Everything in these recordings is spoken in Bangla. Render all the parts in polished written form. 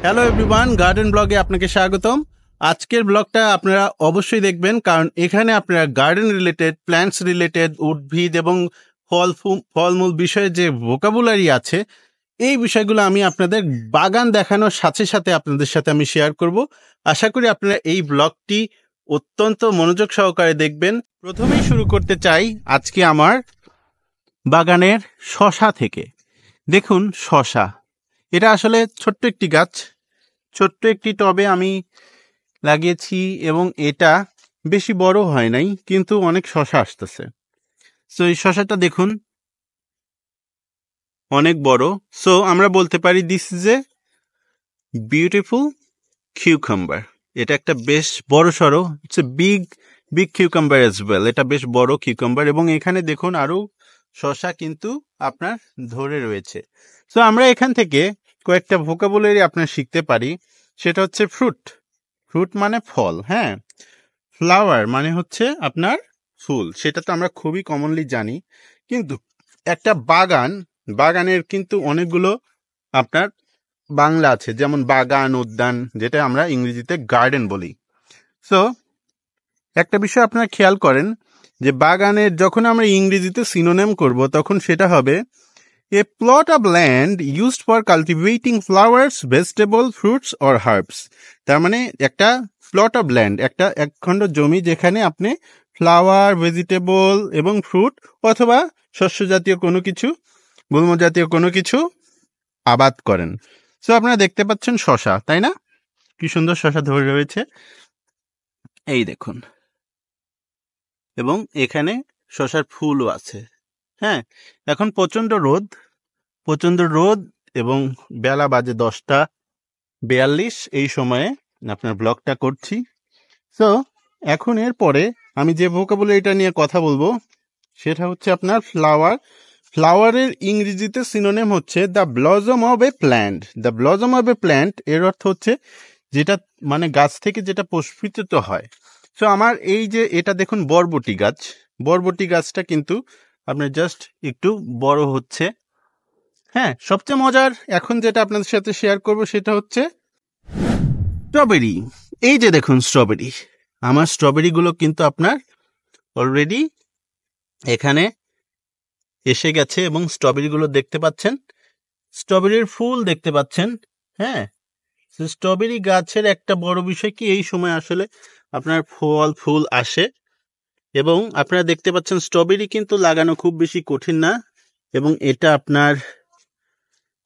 হ্যালো এভরিওয়ান, গার্ডেন ব্লগে আপনাকে স্বাগতম। আজকের ব্লগটা আপনারা অবশ্যই দেখবেন, কারণ এখানে আপনারা গার্ডেন রিলেটেড, প্ল্যান্টস রিলেটেড, উদ্ভিদ এবং ফলমূল বিষয়ে যে ভোকাবুলারি আছে, এই বিষয়গুলো আমি আপনাদের বাগান দেখানোর সাথে সাথে আপনাদের সাথে আমি শেয়ার করব। আশা করি আপনারা এই ব্লগটি অত্যন্ত মনোযোগ সহকারে দেখবেন। প্রথমেই শুরু করতে চাই আজকে আমার বাগানের শসা থেকে। দেখুন শসা, এটা আসলে ছোট্ট একটি গাছ, ছোট্ট একটি টবে আমি লাগিয়েছি এবং এটা বেশি বড় হয় নাই, কিন্তু অনেক শসা আসতেছে। সো এই শসাটা দেখুন অনেক বড়। সো আমরা বলতে পারি this is a beautiful cucumber. এটা একটা বেশ বড় সড়ো, it's a big cucumber as well. এটা বেশ বড় কিউকাম্বার এবং এখানে দেখুন আরো শসা কিন্তু আপনার ধরে রয়েছে। সো আমরা এখান থেকে কয়েকটা ভোকাবুলারি আপনার শিখতে পারি। সেটা হচ্ছে ফ্রুট মানে ফল, হ্যাঁ। ফ্লাওয়ার মানে হচ্ছে আপনার ফুল, সেটা তো আমরা খুবই কমনলি জানি। কিন্তু একটা বাগানের কিন্তু অনেকগুলো আপনার বাংলা আছে, যেমন বাগান, উদ্যান, যেটা আমরা ইংরেজিতে গার্ডেন বলি। সো একটা বিষয় আপনারা খেয়াল করেন যে বাগানের যখন আমরা ইংরেজিতে সিনোনিম করব, তখন সেটা হবে a plot of land used for cultivating flowers, vegetable, fruits or herbs. তার মানে একটা প্লট অফ ল্যান্ড, একটা একখণ্ড জমি যেখানে আপনি ফ্লাওয়ার, ভেজিটেবল এবং ফ্রুট অথবা শস্য জাতীয় কোনো কিছু, গুল্ম জাতীয় কোনো কিছু আবাদ করেন। সো আপনারা দেখতে পাচ্ছেন শসা, তাই না? কি সুন্দর শসা ধরে রয়েছে, এই দেখুন। এবং এখানে শসার ফুলও আছে, হ্যাঁ। এখন প্রচন্ড রোদ এবং বেলা বাজে 10:42 এই সময়ে আপনার ব্লগটা করছি। সো এখন এরপরে আমি যে ভোকাবুলারিটা নিয়ে কথা বলবো সেটা হচ্ছে আপনার ফ্লাওয়ারের ইংরেজিতে সিনোনিম হচ্ছে the blossom of A plant. The blossom of A plant এর অর্থ হচ্ছে যেটা মানে গাছ থেকে যেটা পুষ্পিত হয়। সো আমার এই যে এটা দেখুন বরবটি গাছটা কিন্তু আপনার জাস্ট একটু বড় হচ্ছে, হ্যাঁ। সবচেয়ে মজার এখন যেটা আপনাদের সাথে শেয়ার করব সেটা হচ্ছে স্ট্রবেরি। এই যে দেখুন স্ট্রবেরি, আমার স্ট্রবেরিগুলো কিন্তু আপনার অলরেডি এখানে এসে গেছে এবং স্ট্রবেরিগুলো দেখতে পাচ্ছেন, স্ট্রবেরির ফুল দেখতে পাচ্ছেন, হ্যাঁ। স্ট্রবেরি গাছের একটা বড় বিষয় কি, এই সময় আসলে আপনার ফুল আসে এবং আপনারা দেখতে পাচ্ছেন স্ট্রবেরি কিন্তু লাগানো খুব বেশি কঠিন না এবং এটা আপনার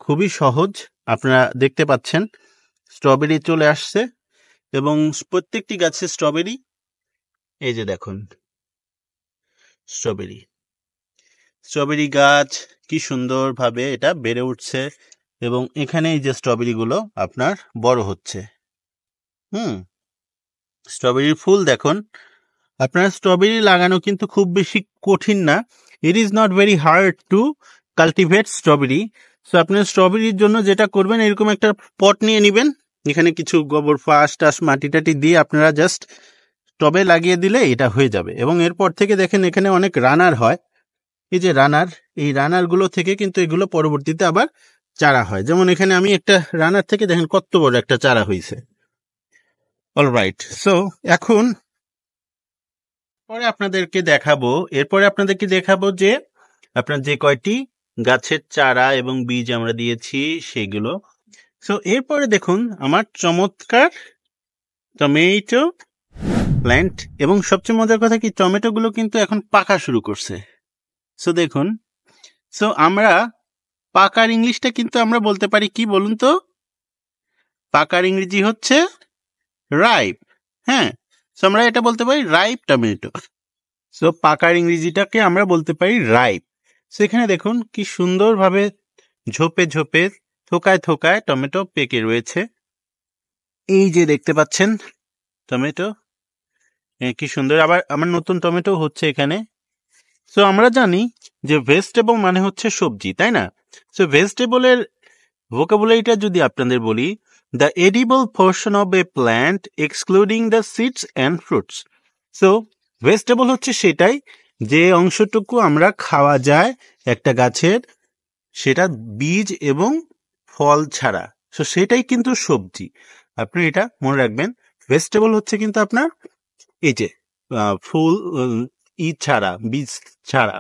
খুবই সহজ। আপনারা দেখতে পাচ্ছেন স্ট্রবেরি চলে আসছে এবং প্রত্যেকটি গাছে স্ট্রবেরি, এই যে দেখুন স্ট্রবেরি গাছ কি সুন্দরভাবে এটা বেড়ে উঠছে এবং এখানে এই যে স্ট্রবেরিগুলো আপনার বড় হচ্ছে, স্ট্রবেরির ফুল দেখুন। আপনার স্ট্রবেরি লাগানো কিন্তু খুব বেশি কঠিন না, it is not very hard to cultivate strawberry. So আপনার স্ট্রবেরির জন্য যেটা করবেন, এরকম একটা পট নিয়ে নেবেন, এখানে কিছু গোবর টাস মাটি টাটি দিয়ে আপনারা জাস্ট টবে লাগিয়ে দিলে এটা হয়ে যাবে। এবং এরপর থেকে দেখেন এখানে অনেক রানার হয়, এই যে এই রানারগুলো থেকে কিন্তু এগুলো পরবর্তীতে আবার চারা হয়। যেমন এখানে আমি একটা রানার থেকে দেখেন কত বড় একটা চারা হয়েছে। অলরাইট, সো এখন এরপরে আপনাদেরকে দেখাবো যে আপনার যে কয়টি গাছের চারা এবং বীজ আমরা দিয়েছি সেগুলো। সো এরপরে দেখুন আমার চমৎকার টমেটো প্ল্যান্ট, এবং সবচেয়ে মজার কথা কি, টমেটোগুলো কিন্তু এখন পাকা শুরু করছে। সো দেখুন, সো আমরা পাকার ইংলিশটা কিন্তু আমরা বলতে পারি কি বলুন তো? পাকার ইংরেজি হচ্ছে রাইপ, হ্যাঁ। সো আমরা এটা বলতে পারি রাইপ টমেটো। সো পাকার ইংরেজিটাকে আমরা বলতে পারি রাইপ। সো এখানে দেখুন কি সুন্দরভাবে ঝোপে থোকায় টমেটো পেকে রয়েছে, এই যে দেখতে পাচ্ছেন টমেটো কি সুন্দর। আবার আমার নতুন টমেটো হচ্ছে এখানে। সো আমরা জানি যে ভেজিটেবল মানে হচ্ছে সবজি, তাই না? সো ভেজিটেবলের ভোকাবুলারিটা যদি আপনাদের বলি, the edible portion of A plant excluding the seeds and fruits. So vegetable হচ্ছে সেটাই যে অংশটুকু আমরা খাওয়া যায় একটা গাছের, সেটা বীজ এবং ফল ছাড়া, সো সেটাই কিন্তু সবজি। আপনি এটা মনে রাখবেন। ভেজিটেবল হচ্ছে কিন্তু আপনার এই যে ফুল ছাড়া, বীজ ছাড়া।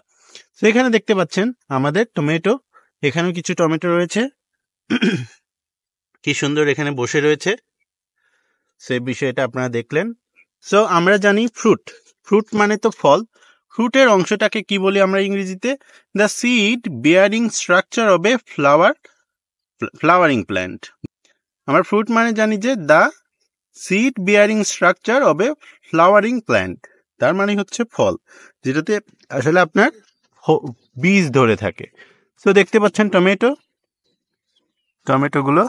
তো এখানে দেখতে পাচ্ছেন আমাদের টমেটো, এখানেও কিছু টমেটো রয়েছে, কি সুন্দর এখানে বসে রয়েছে। সেই বিষয়টা আপনারা দেখলেন। সো আমরা জানি ফ্রুট, ফ্রুট মানে তো ফল। ফ্রুটের অংশটাকে কি বলি আমরা ইংরেজিতে? The seed bearing structure of A flowering plant. আমরা ফ্রুট মানে জানি যে the seed bearing structure of A flowering plant, তার মানে হচ্ছে ফল, যেটাতে আসলে আপনার বীজ ধরে থাকে। তো দেখতে পাচ্ছেন টমেটোগুলো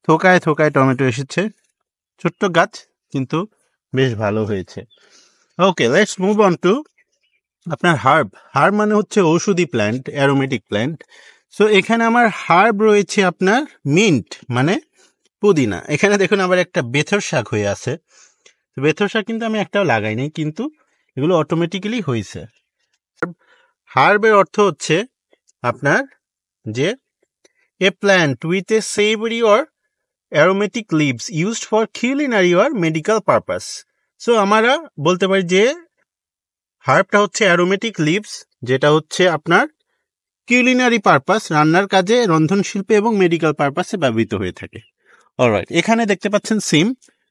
থোকায় থোকায় টমেটো এসেছে, ছোট্ট গাছ কিন্তু বেশ ভালো হয়েছে। ওকে, লেটস মুভ অন টু আপনার হার্ব মানে হচ্ছে ঔষধি প্ল্যান্ট, অ্যারোমেটিক প্ল্যান্ট। সো এখানে আমার হার্ব রয়েছে আপনার মিন্ট মানে পুদিনা। এখানে দেখুন আবার একটা বেথর শাক হয়ে আছে। বেথর শাক কিন্তু আমি একটাও লাগাই নাই, কিন্তু এগুলো অটোমেটিক্যালি হয়েছে। হার্বের অর্থ হচ্ছে আপনার যে a plant with a savory or aromatic leaves used for culinary or medical purpose. So আমরা বলতে পারি যে হার্বটা হচ্ছে অ্যারোমেটিক লিভস, যেটা হচ্ছে আপনার কিউলিনারি পারপাস, রান্নার কাজে, রন্ধন শিল্পে এবং মেডিকেল পারপাসে ব্যবহৃত হয়ে থাকে। অলরাইট, এখানে দেখতে পাচ্ছেন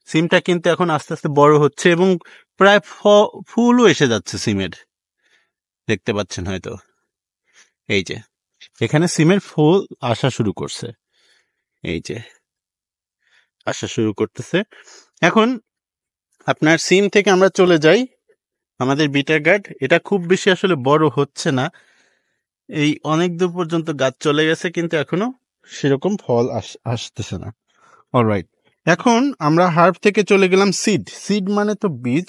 সিমটা কিন্তু এখন আস্তে আস্তে বড় হচ্ছে এবং প্রায় ফুলও এসে যাচ্ছে সিমের, দেখতে পাচ্ছেন হয়তো। এই যে এখানে সিমের ফুল আসা শুরু করছে, এই যে আসা শুরু করতেছে। এখন আপনার সিম থেকে আমরা চলে যাই আমাদের বিটার গার্ড। এটা খুব বেশি আসলে বড় হচ্ছে না, এই অনেক দূর পর্যন্ত গাছ চলে গেছে, কিন্তু এখনো সেরকম ফল আসতেছে না। অলরাইট, এখন আমরা হার্ব থেকে চলে গেলাম সিড মানে তো বীজ।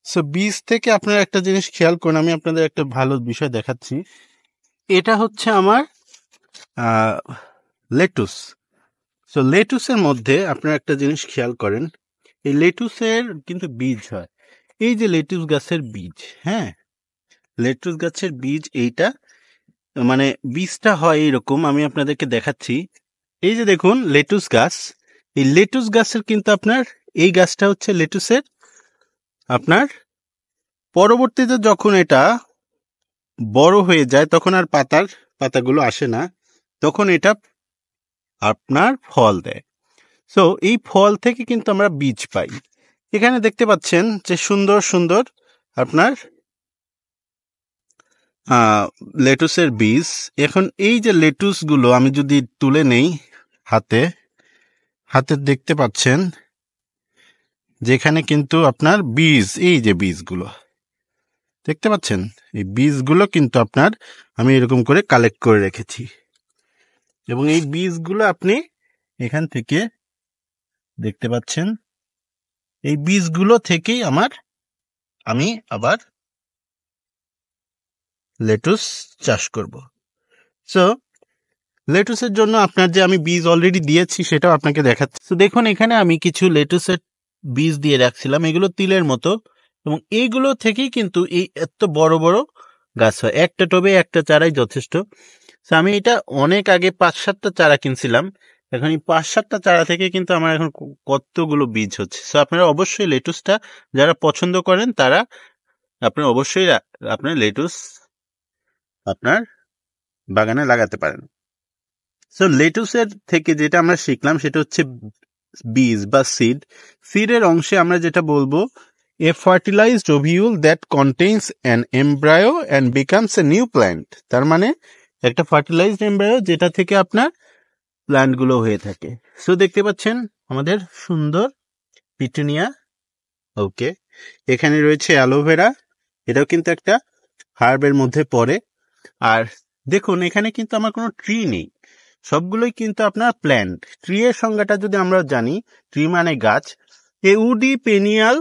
সো বীজ থেকে আপনারা একটা জিনিস খেয়াল করুন, আমি আপনাদের একটা ভালো বিষয় দেখাচ্ছি। এটা হচ্ছে আমার লেটুস। সো লেটুসের মধ্যে আপনারা একটা জিনিস খেয়াল করেন, এই লেটুসের কিন্তু বীজ হয়। এই যে লেটুস গাছের বীজ, হ্যাঁ, লেটুস গাছের বীজ এইটা, মানে বীজটা হয় এইরকম, আমি আপনাদেরকে দেখাচ্ছি। এই যে দেখুন লেটুস গাছ, এই লেটুস গাছের কিন্তু আপনার এই গাছটা হচ্ছে লেটুসের আপনার পরবর্তীতে যখন এটা বড় হয়ে যায় তখন আর পাতাগুলো আসে না, তখন এটা আপনার ফল দেয়। সো এই ফল থেকে কিন্তু আমরা বীজ পাই। এখানে দেখতে পাচ্ছেন যে সুন্দর সুন্দর আপনার লেটুসের বীজ। এখন এই যে লেটুসগুলো আমি যদি তুলে নেই হাতে দেখতে পাচ্ছেন যেখানে কিন্তু আপনার বীজ, এই যে বীজগুলো দেখতে পাচ্ছেন, এই বীজগুলো কিন্তু আপনার আমি এরকম করে কালেক্ট করে রেখেছি, এবং এই বীজগুলো আপনি এখান থেকে দেখতে পাচ্ছেন, এই বীজগুলো থেকেই আমি আবার লেটুস চাষ করব। সো লেটুসের জন্য আপনার যে আমি বীজ অলরেডি দিয়েছি সেটাও আপনাকে দেখাচ্ছি। তো দেখুন এখানে আমি কিছু লেটুসের বীজ দিয়ে রাখছিলাম, এগুলো তিলের মতো, এবং এইগুলো থেকেই কিন্তু এই এত বড় বড় গাছ হয়। একটা টবে একটা চারাই যথেষ্ট। তো আমি এটা অনেক আগে 5-7টা চারা কিনছিলাম, এখন এই 5-7টা চারা থেকে কিন্তু আমার এখন কতগুলো বীজ হচ্ছে। সো আপনারা অবশ্যই লেটুসটা যারা পছন্দ করেন তারা আপনারা অবশ্যই আপনার লেটুস আপনার বাগানে লাগাতে পারেন। সো লেটুসের থেকে যেটা আমরা শিখলাম সেটা হচ্ছে বীজ বা সিডের অংশে আমরা যেটা বলবো, a fertilised ovule that contains an embryo and becomes a new plant. তার মানে একটা ফার্টিলাইজড এমব্রায়ো যেটা থেকে আপনার প্ল্যান্টগুলো হয়ে থাকে। সো দেখতে পাচ্ছেন আমাদের সুন্দর পিটুনিয়া। ওকে, এখানে রয়েছে অ্যালোভেরা, এটাও কিন্তু একটা হার্বের মধ্যে পড়ে। আর দেখুন এখানে কিন্তু আমার কোনো ট্রি নেই, সবগুলোই কিন্তু আপনার প্ল্যান্ট। ট্রি এর সংজ্ঞাটা যদি আমরা জানি, ট্রি মানে গাছ, a woody perennial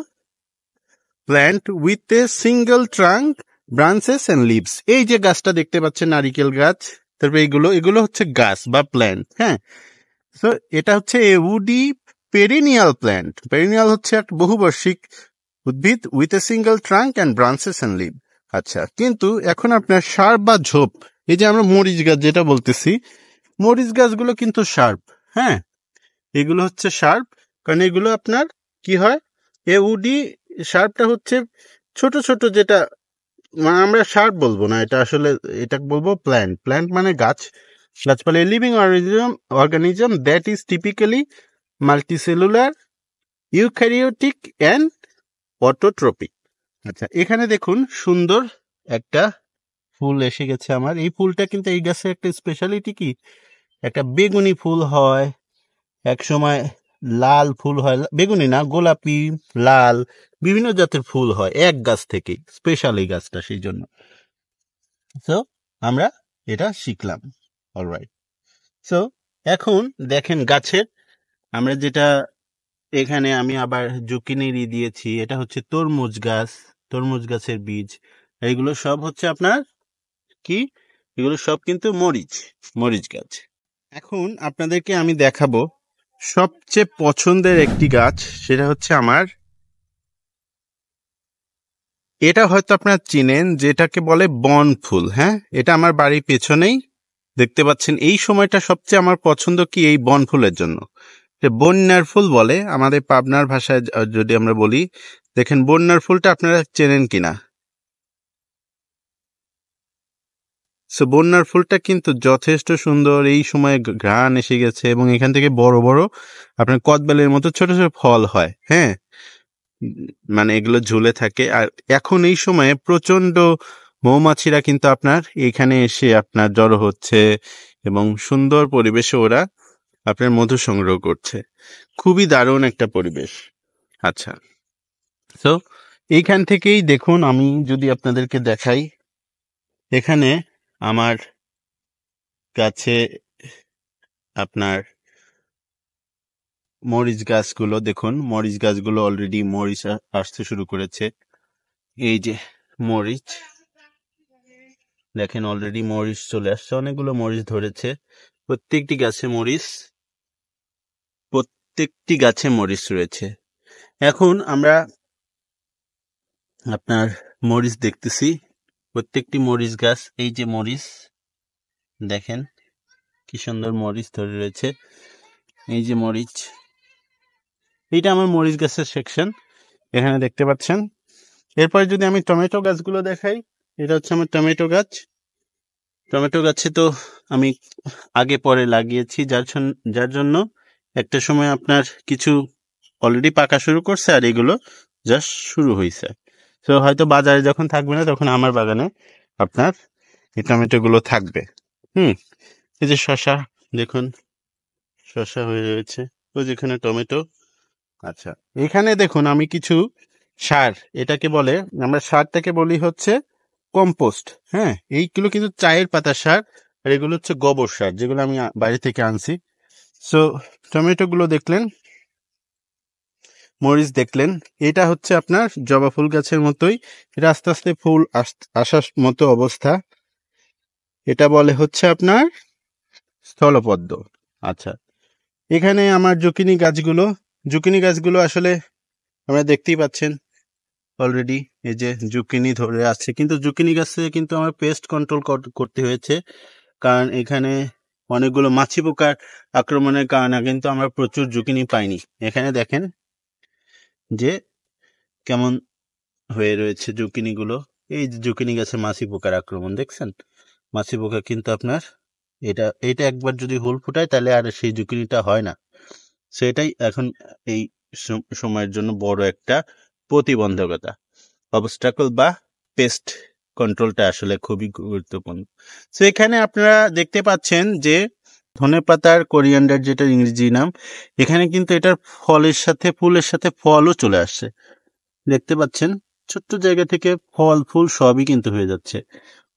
plant with a single trunk, branches and leaves. এই যে গাছটা দেখতে পাচ্ছেন নারিকেল গাছ, তারপরে এগুলো হচ্ছে গাছ বা প্ল্যান্ট, হ্যাঁ। সো এটা হচ্ছে a woody perennial plant. Perennial হচ্ছে একটা বহুবার্ষিক উদ্ভিদ with a single trunk and branches and leave. আচ্ছা, কিন্তু এখন আপনার সার বা ঝোপ, এই যে আমরা মরিচ গাছ যেটা বলতেছি, মরিচ গাছগুলো কিন্তু শার্প, হ্যাঁ, এগুলো হচ্ছে শার্প, কারণ এগুলো আপনার কি হয়, এ উডি শার্পটা হচ্ছে ছোট ছোট, যেটা মানে আমরা শার্প বলবো না, এটা আসলে এটা বলবো প্ল্যান্ট। প্ল্যান্ট মানে গাছ, গাছপালা living organism that is typically multicellular, eukaryotic and autotrophic. আচ্ছা, এখানে দেখুন সুন্দর একটা ফুল এসে গেছে আমার। এই ফুলটা কিন্তু এই গাছের একটা স্পেশালিটি কি, একটা বেগুনি ফুল হয়, এক সময় লাল ফুল হয়, বেগুনি না, গোলাপি, লাল, বিভিন্ন জাতের ফুল হয় এক গাছ থেকে, স্পেশাল এই গাছটা, সেই জন্য। সো আমরা এটা শিখলাম। অলরাইট, সো এখন দেখেন গাছের, আমরা যেটা এখানে আমি আবার জুকিনি দিয়েছি, এটা হচ্ছে তরমুজ গাছ, তরমুজ গাছের বীজ। এইগুলো সব হচ্ছে আপনার কি, এগুলো সব কিন্তু মরিচ, মরিচ গাছ। এখন আপনাদেরকে আমি দেখাবো সবচেয়ে পছন্দের একটি গাছ, সেটা হচ্ছে আমার, এটা হয়তো আপনারা চিনেন, যেটাকে বলে বন ফুল। হ্যাঁ, এটা আমার বাড়ির পেছনেই দেখতে পাচ্ছেন। এই সময়টা সবচেয়ে আমার পছন্দ কি, এই বন ফুলের জন্য। বন্যার ফুল বলে আমাদের পাবনার ভাষায় যদি আমরা বলি। দেখেন বন্যার ফুলটা আপনারা চেনেন কিনা। সো বন্যার ফুলটা কিন্তু যথেষ্ট সুন্দর, এই সময় ঘ্রাণ এসে গেছে, এবং এখান থেকে বড় বড় আপনার কদবেলের মতো ছোট ছোট ফল হয়। হ্যাঁ, মানে এগুলো ঝুলে থাকে। আর এখন এই সময়ে প্রচন্ড মৌমাছিরা কিন্তু আপনার এখানে এসে আপনার জড়ো হচ্ছে, এবং সুন্দর পরিবেশে ওরা আপনার মধু সংগ্রহ করছে। খুবই দারুণ একটা পরিবেশ। আচ্ছা, তো এইখান থেকেই দেখুন, আমি যদি আপনাদেরকে দেখাই, এখানে আমার কাছে আপনার মরিচ গাছগুলো দেখুন, মরিচ গাছগুলো অলরেডি মরিচ আসতে শুরু করেছে। এই যে মরিচ দেখেন, অলরেডি মরিচ চলে আসছে, অনেকগুলো মরিচ ধরেছে। প্রত্যেকটি গাছে মরিচ, প্রত্যেকটি গাছে মরিচ রয়েছে। এখন আমরা আপনার মরিচ দেখতেছি, প্রত্যেকটি মরিচ গাছ, এই যে মরিচ দেখেন কি সুন্দর মরিচ ধরে রয়েছে। এই যে মরিচ, এইটা আমার মরিচ গাছের সেকশন, এখানে দেখতে পাচ্ছেন। এরপরে যদি আমি টমেটো গাছগুলো দেখাই, এটা হচ্ছে আমার টমেটো গাছ। টমেটো গাছে তো আমি আগে পরে লাগিয়েছি, যার জন্য একটা সময় আপনার কিছু অলরেডি পাকা শুরু করছে, আর এগুলো জাস্ট শুরু হয়েছে। তো হয়তো বাজারে যখন থাকবে না, তখন আমার বাগানে আপনার এই টমেটোগুলো থাকবে। এই যে শশা দেখুন, শশা হয়ে রয়েছে, ওই যেখানে টমেটো। আচ্ছা, এখানে দেখুন আমি কিছু সার, এটাকে বলে, আমরা সারটাকে বলি হচ্ছে কম্পোস্ট। হ্যাঁ, এইগুলো কিন্তু চায়ের পাতা সার, আর এগুলো হচ্ছে গোবর সার, যেগুলো আমি বাইরে থেকে আনছি। সো টমেটো গুলো দেখলেন, মরিচ দেখলেন, এটা হচ্ছে আপনার জবা ফুল গাছের মতোই, এটা আস্তে আস্তে ফুল আসার মতো অবস্থা, এটা বলে হচ্ছে আপনার স্থলপদ্ম। আচ্ছা, এখানে আমার জুকিনি গাছগুলো আসলে আমরা দেখতেই পাচ্ছেন অলরেডি, এই যে জুকিনি ধরে আছে, কিন্তু জুকিনি গাছে কিন্তু আমার পেস্ট কন্ট্রোল করতে হয়েছে, কারণ এখানে অনেকগুলো মাছি পোকার আক্রমণের কারণে কিন্তু আমরা প্রচুর জুকিনি পাইনি। এখানে দেখেন যে কেমন হয়ে রয়েছে জুকিনি গুলো, এই জুকিনি গাছে মাছি পোকার আক্রমণ দেখছেন। মাছি পোকা কিন্তু আপনার এটা একবার যদি হুল ফুটায়, তাহলে আর সেই জুকিনিটা হয় না। সেটাই এখন এই সময়ের জন্য বড় একটা প্রতিবন্ধকতা, অবস্ট্রাকল বা পেস্ট কন্ট্রোলটা আসলে খুবই গুরুত্বপূর্ণ। তো এখানে আপনারা দেখতে পাচ্ছেন যে ধনেপাতার কোরিয়ান্ডার, যেটা ইংরেজি নাম, এখানে কিন্তু এটার ফলের সাথে ফুলের সাথে ফলও চলে আসছে। দেখতে পাচ্ছেন ছোট্ট জায়গা থেকে ফল ফুল সবই কিন্তু হয়ে যাচ্ছে,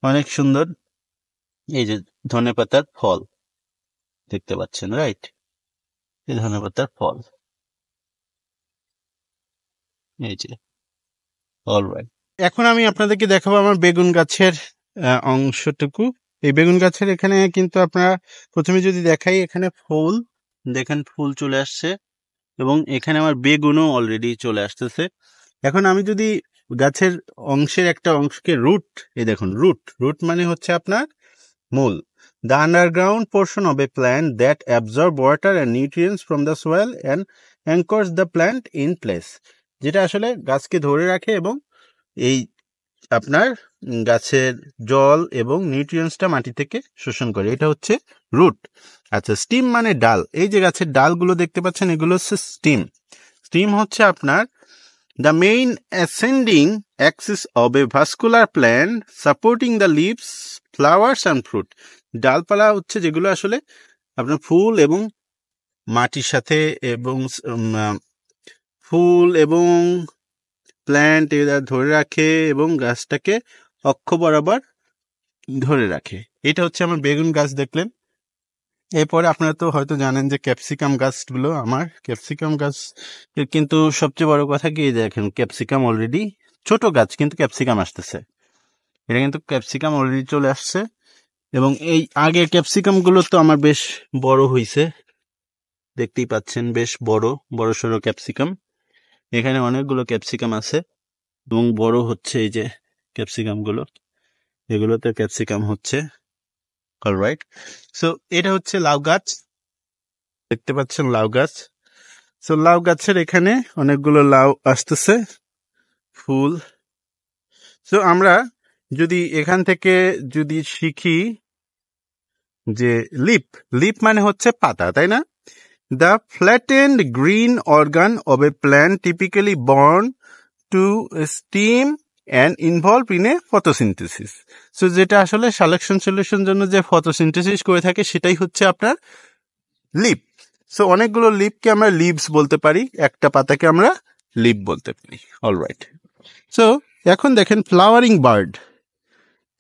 অনেক সুন্দর। এই যে ধনেপাতার ফল দেখতে পাচ্ছেন, রাইট, এই ধনেপাতার ফল, এই যে। অলরাইট, এখন আমি আপনাদেরকে দেখাবো আমার বেগুন গাছের অংশটুকু। এই বেগুন গাছের এখানে কিন্তু আপনারা প্রথমে যদি দেখাই, এখানে ফুল দেখেন, ফুল চলে আসছে, এবং এখানে আমার বেগুনও অলরেডি চলে আসতেছে। এখন আমি যদি গাছের অংশের একটা অংশকে রুট, এই দেখুন রুট, রুট মানে হচ্ছে আপনার মূল, The underground portion of a plant that absorb water and nutrients from the soil and anchors the plant in place. যেটা আসলে গাছকে ধরে রাখে এবং এই আপনার গাছের জল এবং নিউট্রিয়েন্টসটা মাটি থেকে শোষণ করে, এটা হচ্ছে রুট। আচ্ছা, স্টিম মানে ডাল। এই যে গাছের ডালগুলো দেখতে পাচ্ছেন, এগুলো হচ্ছে স্টিম। স্টিম হচ্ছে আপনার the main ascending axis of a vascular plant supporting the leaves, flowers and fruit. ডালপালা হচ্ছে যেগুলো আসলে আপনার ফুল এবং মাটির সাথে এবং ফুল এবং প্ল্যান্ট এরা ধরে রাখে এবং গাছটাকে অক্ষ বরাবর ধরে রাখে। এটা হচ্ছে আমার বেগুন গাছ দেখলেন। এরপরে আপনারা তো হয়তো জানেন যে ক্যাপসিকাম গাছগুলো আমার ক্যাপসিকাম গাছ কিন্তু সবচেয়ে বড় কথা কি, দেখেন ক্যাপসিকাম অলরেডি ছোট গাছ কিন্তু ক্যাপসিকাম আসতেছে। এটা কিন্তু ক্যাপসিকাম অলরেডি চলে আসছে এবং এই আগের ক্যাপসিকাম গুলো তো আমার বেশ বড় হয়েছে, দেখতেই পাচ্ছেন বেশ বড় বড় সড়ো ক্যাপসিকাম। এখানে অনেকগুলো ক্যাপসিকাম আছে এবং বড় হচ্ছে। এই যে ক্যাপসিকাম গুলো, এগুলোতে ক্যাপসিকাম হচ্ছে। অলরাইট, সো এটা হচ্ছে লাউ গাছ, দেখতে পাচ্ছেন লাউ গাছ। সো লাউ গাছের এখানে অনেকগুলো লাউ আসতেছে, ফুল। সো আমরা যদি এখান থেকে যদি শিখি যে লিপ, লিপ মানে হচ্ছে পাতা, তাই না? The flattened green organ of a plant typically born to steam and involve in a photosynthesis. So যেটা আসলে সালেকশন সলিউশন জন্য যে ফটোসিনথেসিস করে থাকে সেটাই হচ্ছে আপনার লিপ। সো অনেকগুলো লিপকে আমরা লিভস বলতে পারি, একটা পাতাকে আমরা লিপ বলতে পারি। অলরাইট, সো এখন দেখেন ফ্লাওয়ারিং বার্ড।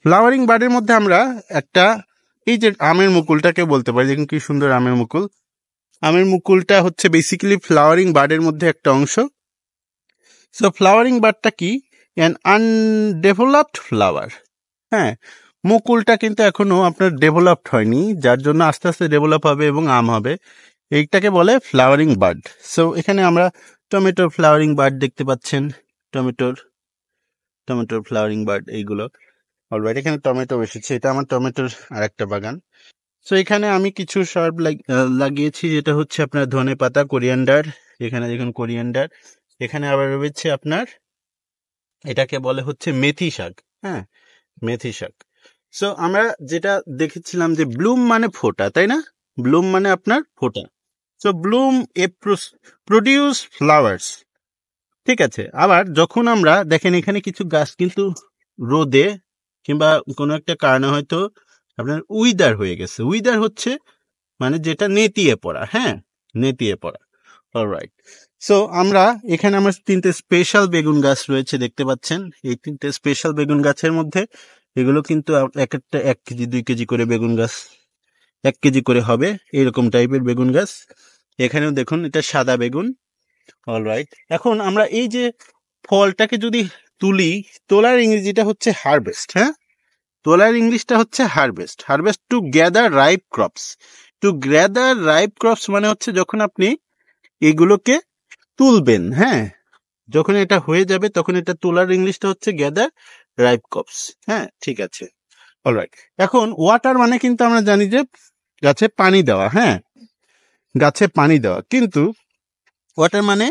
ফ্লাওয়ারিং বার্ডের মধ্যে আমরা একটা এই যে আমের মুকুলটাকে বলতে পারি, দেখুন কি সুন্দর আমের মুকুল। আমের মুকুলটা হচ্ছে বেসিক্যালি ফ্লাওয়ারিং বার্ডের মধ্যে একটা অংশ। সো ফ্লাওয়ারিং বার্ডটা কি? An undeveloped flower. হ্যাঁ, মুকুলটা কিন্তু এখনো আপনার ডেভেলপড হয়নি, যার জন্য আস্তে আস্তে ডেভেলপ হবে এবং আম হবে। এইটাকে বলে ফ্লাওয়ারিং বার্ড। সো এখানে আমরা টমেটোর ফ্লাওয়ারিং বার্ড দেখতে পাচ্ছেন, টমেটোর ফ্লাওয়ারিং বার্ড এইগুলো। অলরাইট, এখানে টমেটো এসেছে, এটা আমার টমেটোর আরেকটা বাগান। সো এখানে আমি কিছু সার্ব লাগিয়েছি, যেটা হচ্ছে আপনার ধনে পাতা, কোরিয়ান্ডার। এখানে দেখুন কোরিয়ান্ডার। এখানে আবার রয়েছে আপনার এটাকে বলে হচ্ছে মেথি শাক। হ্যাঁ, মেথি শাক। সো আমরা যেটা দেখেছিলাম যে ব্লুম মানে ফোটা, তাই না? ব্লুম মানে আপনার ফোটা। সো ব্লুম এ প্রডিউস ফ্লাওয়ার্স। ঠিক আছে, আবার যখন আমরা দেখেন এখানে কিছু গাছ কিন্তু রোদে কিংবা কোনো একটা কারণে হয়তো আপনার উইদার হয়ে গেছে। উইদার হচ্ছে মানে যেটা নেতিয়ে পড়া। হ্যাঁ, নেতিয়ে পড়া। অলরাইট, সো আমরা এখানে আমার 3টে স্পেশাল বেগুন গাছ রয়েছে, দেখতে পাচ্ছেন। এই 3টে স্পেশাল বেগুন গাছের মধ্যে এগুলো কিন্তু এক একটা 1 কেজি 2 কেজি করে বেগুন গাছ, 1 কেজি করে হবে এরকম টাইপের বেগুন গাছ। এখানেও দেখুন এটা সাদা বেগুন। অলরাইট, এখন আমরা এই যে ফলটাকে যদি তুলি, তোলার ইংরেজিটা হচ্ছে হারভেস্ট। হ্যাঁ, তোলার ইংলিশটা হচ্ছে harvest. Harvest two gather ripe crops. Two gather ripe crops মানে হচ্ছে যখন আপনি এগুলোকে তুলবেন, হ্যাঁ, যখন এটা হয়ে যাবে তখন এটা তোলার ইংলিশটা হচ্ছে গ্যাদার রাইপ ক্রপস। হ্যাঁ, ঠিক আছে। অলরাইট, এখন ওয়াটার মানে কিন্তু আমরা জানি যে গাছে পানি দেওয়া। হ্যাঁ, গাছে পানি দেওয়া, কিন্তু ওয়াটার মানে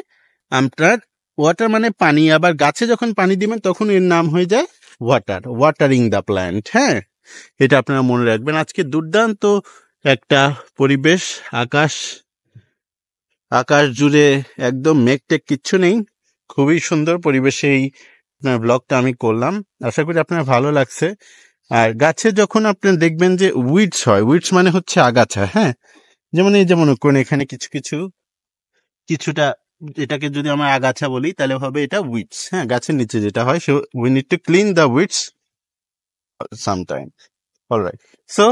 আপনার ওয়াটার মানে পানি, আবার গাছে যখন পানি দিবেন তখন এর নাম হয়ে যায় ওয়াটার, ওয়াটারিং দ্য প্ল্যান্ট। হ্যাঁ, এটা আপনারা মনে রাখবেন। আজকে দুর্দান্ত একটা পরিবেশ, আকাশ জুড়ে একদম মেঘটেক কিচ্ছু নেই, খুবই সুন্দর পরিবেশে এই ব্লগটা আমি করলাম। আশা করি আপনার ভালো লাগছে। আর গাছে যখন আপনি দেখবেন যে উইডস হয়, উইডস মানে হচ্ছে আগাছা। হ্যাঁ, যেমন এই যেমন কোন এখানে কিছুটা এটাকে যদি আমরা আগাছা বলি তাহলে হবে এটা উইডস। হ্যাঁ, গাছের নিচে যেটা হয়, so we need to clean the weeds sometime. Alright, so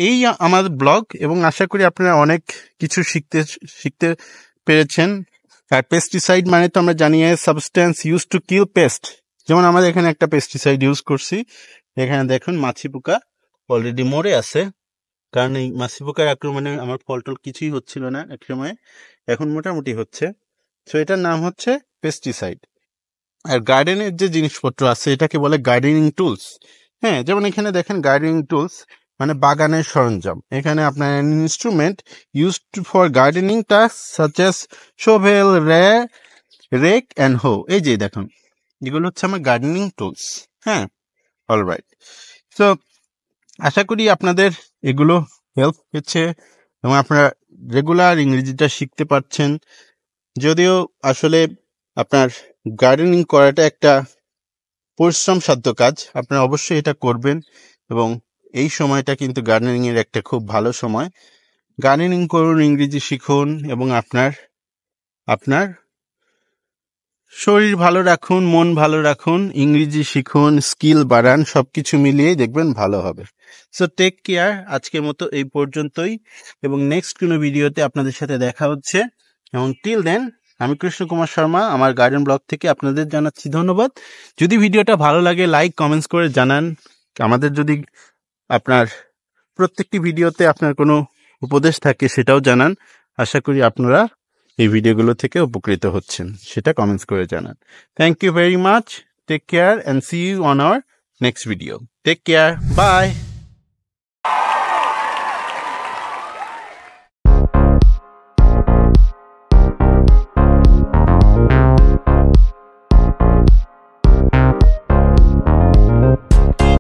এই আমার ব্লগ, এবং আশা করি আপনারা অনেক কিছু শিখতে পেরেছেন। আর পেস্টিসাইড মানে তো আমরা জানি substance use to kill pest. যেমন আমাদের এখানে একটা পেস্টিসাইড ইউজ করছি, এখানে দেখুন মাছি পোকা অলরেডি মরে আছে, কারণ এই মাছি পোকার আক্রমণে আমার ফল টল কিছুই হচ্ছিল না এক সময়, এখন মোটামুটি হচ্ছে। সো এটার নাম হচ্ছে পেস্টিসাইড। আর গার্ডেনের যে জিনিসপত্র আছে এটাকে বলে গার্ডেনিং টুলস। হ্যাঁ, যেমন এখানে দেখেন গার্ডেনিং টুলস, মানে বাগানের সরঞ্জাম। এখানে আপনার instrument used for gardening task such as shovel, rake and hoe. এই যে দেখুন, এগুলো হচ্ছে আমার গার্ডেনিং টুলস। হ্যাঁ, অলরাইট। সো আশা করি আপনাদের এগুলো হেল্প হচ্ছে এবং আপনারা রেগুলার ইংরেজিটা শিখতে পারছেন। যদিও আসলে আপনার গার্ডেনিং করাটা একটা পরিশ্রম সাধ্য কাজ, আপনারা অবশ্যই এটা করবেন এবং এই সময়টা কিন্তু গার্ডেনিং এর একটা খুব ভালো সময়। গার্ডেনিং করুন, ইংরেজি শিখুন এবং আপনার শরীর ভালো রাখুন, মন ভালো রাখুন, ইংরেজি শিখুন, স্কিল বাড়ান, সবকিছু মিলিয়ে দেখবেন ভালো হবে। সো টেক কেয়ার, আজকের মতো এই পর্যন্তই এবং নেক্সট কোনো ভিডিওতে আপনাদের সাথে দেখা হচ্ছে এবং টিল দেন আমি কৃষ্ণ কুমার শর্মা আমার গার্ডেন ব্লগ থেকে আপনাদের জানাচ্ছি ধন্যবাদ। যদি ভিডিওটা ভালো লাগে লাইক কমেন্টস করে জানান। আমাদের যদি আপনার প্রত্যেকটি ভিডিওতে আপনার কোনো উপদেশ থাকে সেটাও জানান। আশা করি আপনারা এই ভিডিওগুলো থেকে উপকৃত হচ্ছেন, সেটা কমেন্টস করে জানান। Thank you very much, take care and see you on our next video. Take care, by.